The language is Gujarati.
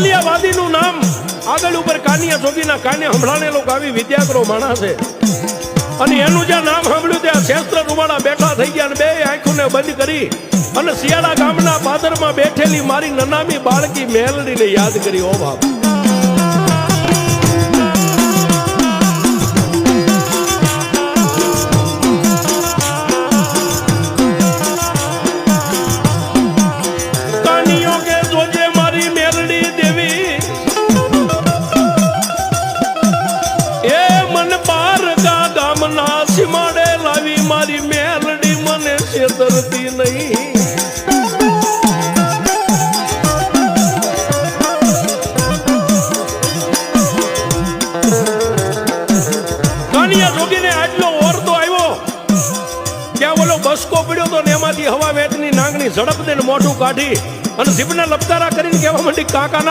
કૌશલ્યવાદીનું નામ આગળ ઉપર કાનિયા જોગીના કાને સંભળાણેલો કાવી વિદ્યાકરો માણસ છે અને એનું જે નામ સાંભળ્યું ત્યાં શસ્ત્ર રૂવાડા બેઠા થઈ ગયા અને બે આંખોને બંધ કરી અને શિયાળા ગામના પાદરમાં બેઠેલી મારી નનામી બાળકી મેલડીને યાદ કરી. ઓ બાપ, છેતરતી નહીં. કાનિયા જોગીને આટલો ઓરતો આવ્યો ત્યાં ઓલો બસકો પડ્યો તો ને એમાંથી હવા વેટની નાંગની ઝડપ દઈને મોઢું કાઢી અને જીભના લપકારા કરીને કહેવા માંડી કાકાના